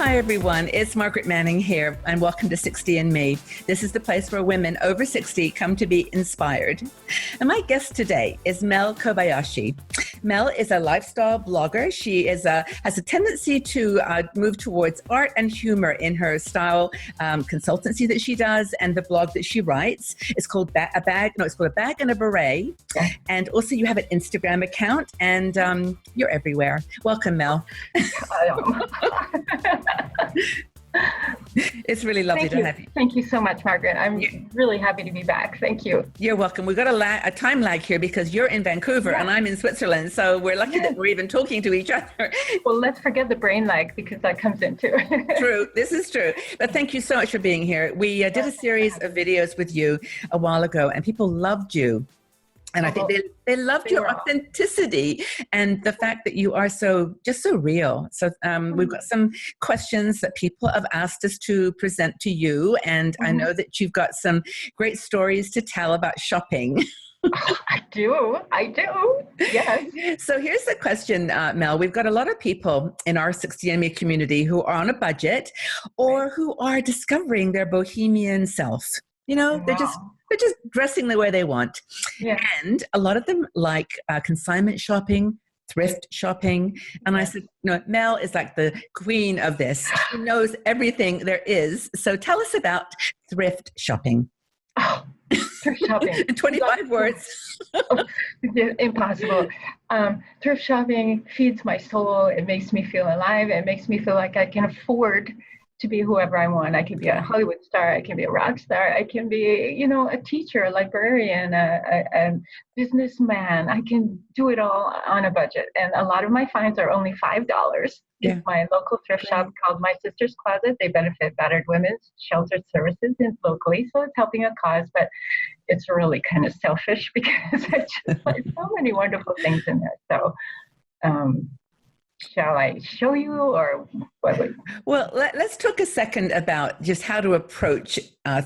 Hi, everyone. It's Margaret Manning here, and welcome to 60 and Me. This is the place where women over 60 come to be inspired. And my guest today is Mel Kobayashi. Mel is a lifestyle blogger. She has a tendency to move towards art and humor in her style consultancy that she does, and the blog that she writes. It's called A Bag and a Beret. And also you have an Instagram account, and you're everywhere. Welcome, Mel. It's really lovely to have you. Thank you so much, Margaret. I'm really happy to be back. Thank you. You're welcome. We've got a time lag here because you're in Vancouver and I'm in Switzerland. So we're lucky that we're even talking to each other. Well, let's forget the brain lag because that comes in too. True. This is true. But thank you so much for being here. We did a series of videos with you a while ago and people loved you. And I think they loved your authenticity and the fact that you are so real. So we've got some questions that people have asked us to present to you. And I know that you've got some great stories to tell about shopping. I do. Yes. So here's the question, Mel. We've got a lot of people in our 60 and Me community who are on a budget or who are discovering their bohemian self. You know, they're just dressing the way they want. Yeah. And a lot of them like consignment shopping, thrift shopping. And I said, Mel is like the queen of this. She knows everything there is. So tell us about thrift shopping. Oh, thrift shopping. In 25 words. Impossible. Thrift shopping feeds my soul. It makes me feel alive. It makes me feel like I can afford to be whoever I want. I can be a Hollywood star. I can be a rock star. I can be, a teacher, a librarian, a businessman. I can do it all on a budget. And a lot of my finds are only $5. It's my local thrift shop called My Sister's Closet. They benefit battered women's sheltered services locally. So it's helping a cause, but it's really kind of selfish because I just like so many wonderful things in there. So, shall I show you or what? Well, let's talk a second about just how to approach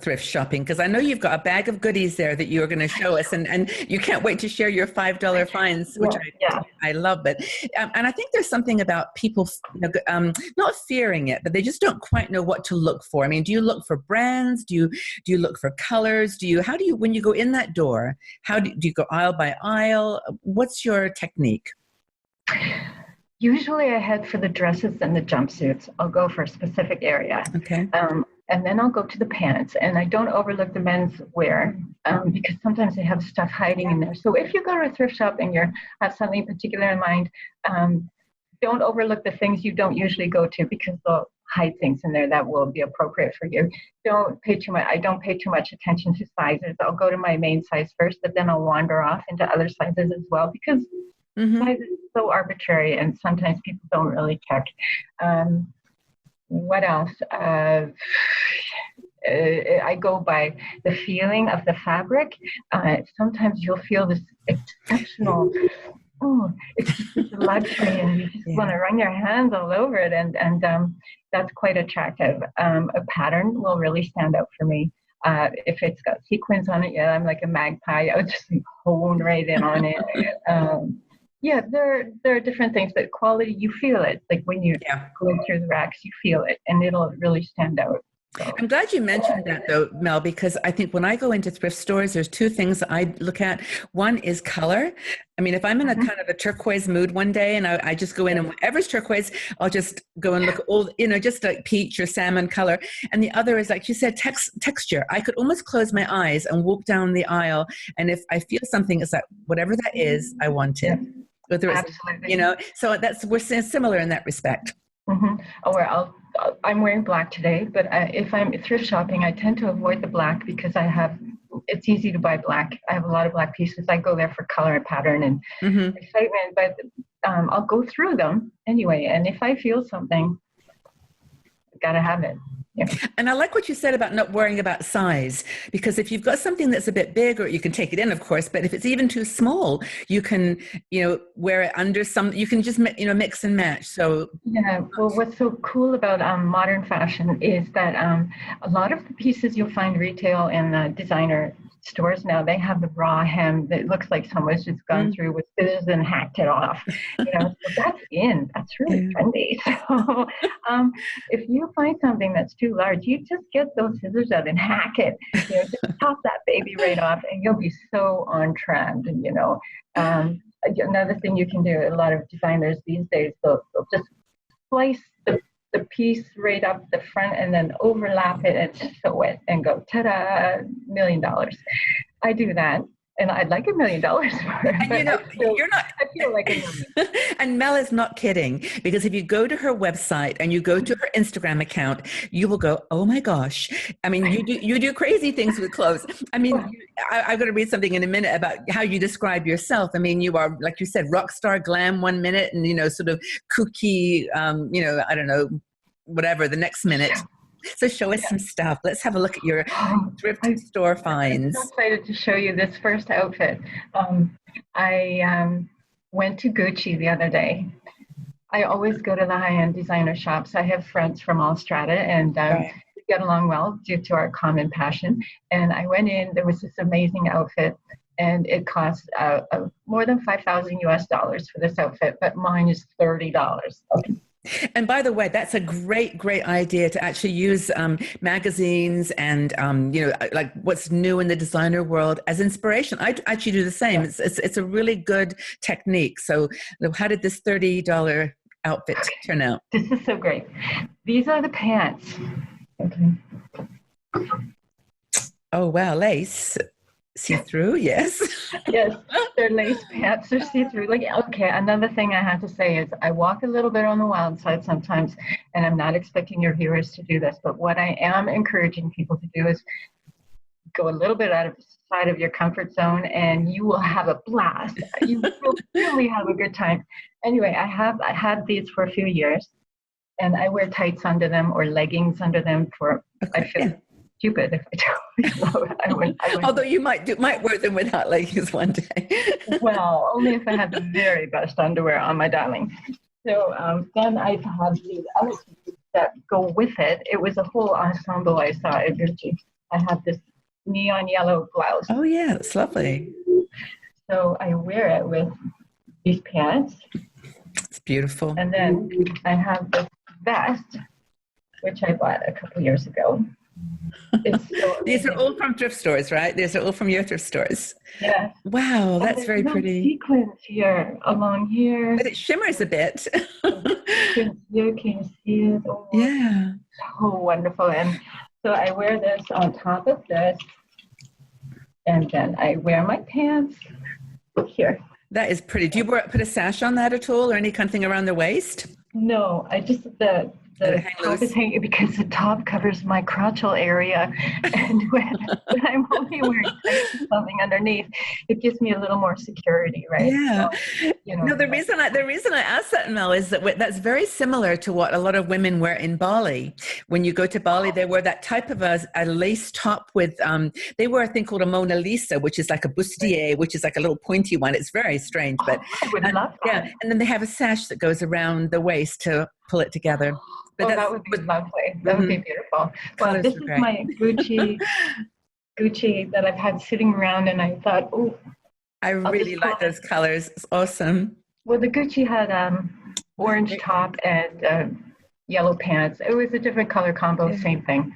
thrift shopping, because I know you've got a bag of goodies there that you're going to show us, and you can't wait to share your $5 finds, which I love it. And I think there's something about people not fearing it, but they just don't quite know what to look for. I mean, do you look for brands? Do you look for colors? When you go in that door, do you go aisle by aisle? What's your technique? Usually I head for the dresses and the jumpsuits. I'll go for a specific area. Okay. And then I'll go to the pants. And I don't overlook the men's wear because sometimes they have stuff hiding in there. So if you go to a thrift shop and you have something particular in mind, don't overlook the things you don't usually go to because they'll hide things in there that will be appropriate for you. I don't pay too much attention to sizes. I'll go to my main size first, but then I'll wander off into other sizes as well because size is so arbitrary and sometimes people don't really check. What else? I go by the feeling of the fabric. Sometimes you'll feel this exceptional, it's just a luxury and you just want to run your hands all over it. And that's quite attractive. A pattern will really stand out for me. If it's got sequins on it, I'm like a magpie. I would just hone right in on it. There are different things, but quality, you feel it. Like when you go through the racks, you feel it, and it'll really stand out. So. I'm glad you mentioned that, though, Mel, because I think when I go into thrift stores, there's two things that I look at. One is color. I mean, if I'm in a kind of a turquoise mood one day and I just go in and whatever's turquoise, I'll just go and look at all, just like peach or salmon color. And the other is, like you said, texture. I could almost close my eyes and walk down the aisle. And if I feel something, it's like, whatever that is, I want it. Whether it's, so we're similar in that respect. I'm wearing black today, but if I'm thrift shopping, I tend to avoid the black because it's easy to buy black. I have a lot of black pieces. I go there for color and pattern and excitement, but I'll go through them anyway. And if I feel something, I gotta have it. Yeah. And I like what you said about not worrying about size, because if you've got something that's a bit big, or you can take it in, of course, but if it's even too small, you can, wear it under you can just, mix and match. So, well, what's so cool about modern fashion is that a lot of the pieces you'll find retail in designer stores now, they have the bra hem that looks like someone's just gone through with scissors and hacked it off. So that's in. That's really trendy. So if you find something that's too large, you just get those scissors out and hack it. Just chop that baby right off, and you'll be so on trend. Another thing you can do, a lot of designers these days, they'll just slice the piece right up the front and then overlap it and sew it and go, ta-da, $1 million. I do that. And I'd like $1 million for it. And I feel like $1 million. And Mel is not kidding, because if you go to her website and you go to her Instagram account, you will go, oh my gosh. I mean, you do crazy things with clothes. I mean, I'm going to read something in a minute about how you describe yourself. I mean, you are, like you said, rock star glam 1 minute and, sort of kooky, I don't know, whatever the next minute. So show us some stuff. Let's have a look at your thrift store finds. I'm so excited to show you this first outfit. I went to Gucci the other day. I always go to the high-end designer shops. I have friends from all strata, and we get along well due to our common passion. And I went in. There was this amazing outfit, and it cost more than $5,000 US for this outfit, but mine is $30. Okay. And by the way, that's a great idea to actually use magazines and, like what's new in the designer world as inspiration. I actually do the same. Yeah. It's a really good technique. So how did this $30 outfit turn out? This is so great. These are the pants. Okay. Oh, wow. Lace. See-through, yes. Yes, they're lace pants. They're see-through. Another thing I have to say is I walk a little bit on the wild side sometimes, and I'm not expecting your viewers to do this, but what I am encouraging people to do is go a little bit outside of your comfort zone, and you will have a blast. You will really have a good time. Anyway, I had these for a few years, and I wear tights under them or leggings under them I feel stupid if I don't. I wouldn't. Although you might wear them without leggings one day. Well, only if I had the very best underwear on, my darling. So then I have these other pieces that go with it. It was a whole ensemble I saw at Gucci. I have this neon yellow blouse. Oh yeah, it's lovely. So I wear it with these pants. It's beautiful. And then I have this vest, which I bought a couple years ago. These are all from thrift stores, right? These are all from your thrift stores. Yeah. Wow, that's very pretty. Sequins here, along here. But it shimmers a bit. You can see it. Oh, yeah. So wonderful. And so I wear this on top of this, and then I wear my pants here. That is pretty. Do you put a sash on that at all, or any kind of thing around the waist? No, I just the top is hanging because the top covers my crotchal area, and when I'm only wearing something underneath, it gives me a little more security, right? Yeah. So, no, the reason I asked that, Mel, is that that's very similar to what a lot of women wear in Bali. When you go to Bali, they wear that type of a lace top with they wear a thing called a Mona Lisa, which is like a bustier, which is like a little pointy one. It's very strange, but I would love that. Yeah, and then they have a sash that goes around the waist to pull it together. But that would be lovely. That would be beautiful. Well, this is my Gucci that I've had sitting around, and I thought, I really like those colors. It's awesome. Well, the Gucci had orange top and yellow pants. It was a different color combo, same thing.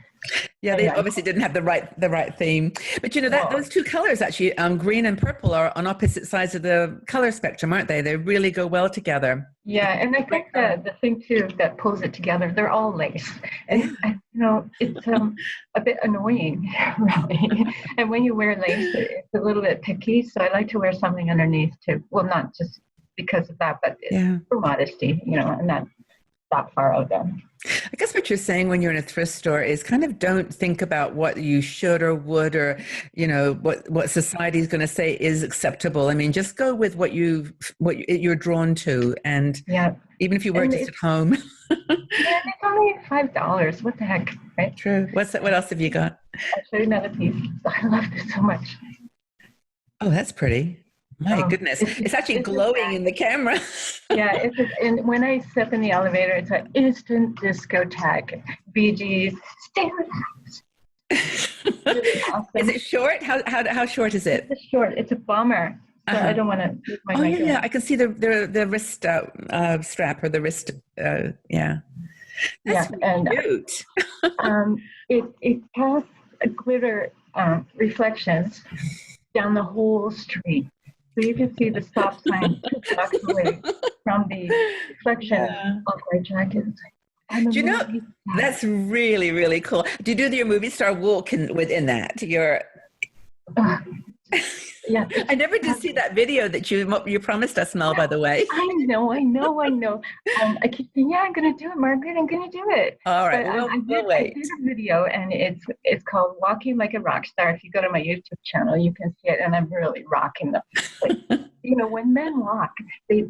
Yeah, they obviously didn't have the right theme. But those two colors actually, green and purple, are on opposite sides of the color spectrum, aren't they? They really go well together. Yeah, and I think the thing too that pulls it together, they're all lace, and it's a bit annoying, really. And when you wear lace, it's a little bit picky. So I like to wear something underneath too. Well, not just because of that, but for modesty, and not that far out there. I guess what you're saying when you're in a thrift store is kind of don't think about what you should or would, or what society is going to say is acceptable. I mean, just go with what you're drawn to, and even if you work just at home. Yeah, it's only $5. What the heck, right? True. What else have you got? I'll show you another piece. I love this so much. Oh, that's pretty. My goodness. It's actually glowing in the camera. Yeah, and when I step in the elevator, it's an instant discotheque. Bee Gees, stay relaxed. Really awesome. Is it short? How short is it? It's short. It's a bomber. So I don't want to move my mic yeah. I can see the wrist strap or the wrist. Yeah. That's and cute. it casts glitter reflections down the whole street, so you can see the stop sign 2 blocks away from the reflection of my jacket. Do you know, that's really, really cool. Do you do your movie star walk within that? Yeah. I never did see that video that you promised us, Mel, by the way. I know. I keep saying, I'm going to do it, Margaret. I'm going to do it. All right. I did a video, and it's called Walking Like a Rock Star. If you go to my YouTube channel, you can see it, and I'm really rocking them. Like, when men walk, they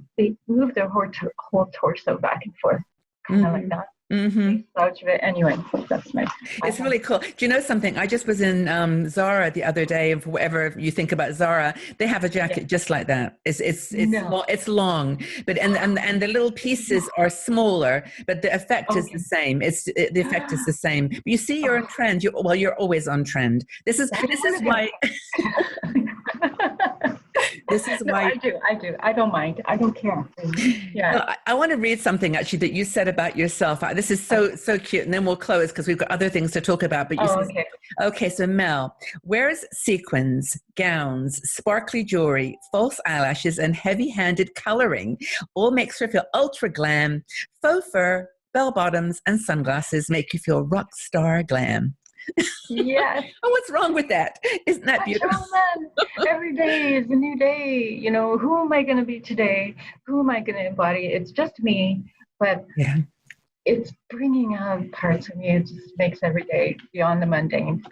move their whole torso back and forth, kind of like that. Anyway, that's nice. It's really cool. Do you know something? I just was in Zara the other day, and for whatever you think about Zara, they have a jacket just like that. It's long, but and the little pieces are smaller, but the effect is the same. The effect is the same. But you see, you're on trend. You're always on trend. This is why. This is why I do. I don't mind. I don't care. Yeah. No, I want to read something actually that you said about yourself. This is so cute, and then we'll close because we've got other things to talk about. But you said, okay, so Mel wears sequins, gowns, sparkly jewelry, false eyelashes, and heavy-handed coloring. All makes her feel ultra glam. Faux fur, bell bottoms, and sunglasses make you feel rock star glam. Yes. Oh, what's wrong with that? Isn't that beautiful? Every day is a new day. Who am I going to be today? Who am I going to embody? It's just me, but it's bringing out parts of me. It just makes every day beyond the mundane.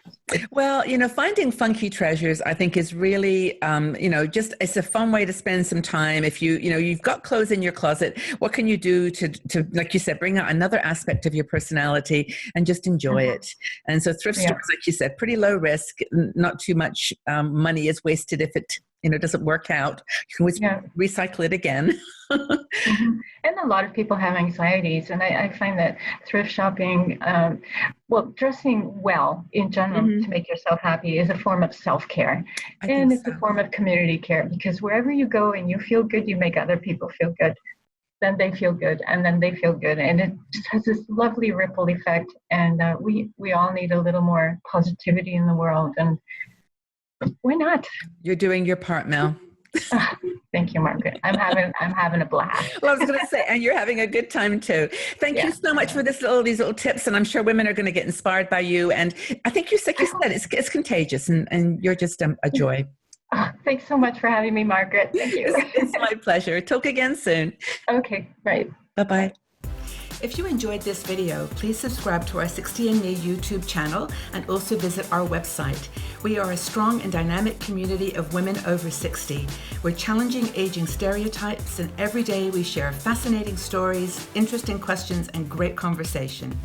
Well, finding funky treasures, I think, is really, it's a fun way to spend some time. If you've got clothes in your closet, what can you do to, like you said, bring out another aspect of your personality and just enjoy it? And so thrift stores, like you said, pretty low risk, not too much money is wasted if it doesn't work out. You can always recycle it again. And a lot of people have anxieties, and I find that thrift shopping, dressing well in general to make yourself happy is a form of self-care, and it's a form of community care, because wherever you go and you feel good, you make other people feel good. Then they feel good, and then they feel good, and it just has this lovely ripple effect. And we all need a little more positivity in the world, and why not? You're doing your part, Mel. Thank you, Margaret. I'm having a blast. Well, I was going to say, and you're having a good time too. Thank you so much for these little tips, and I'm sure women are going to get inspired by you. And I think like you said, it's contagious, and you're just a joy. Thanks so much for having me, Margaret. Thank you. It's my pleasure. Talk again soon. Okay, right. Bye-bye. If you enjoyed this video, please subscribe to our 60andMe YouTube channel and also visit our website. We are a strong and dynamic community of women over 60. We're challenging aging stereotypes, and every day we share fascinating stories, interesting questions, and great conversation.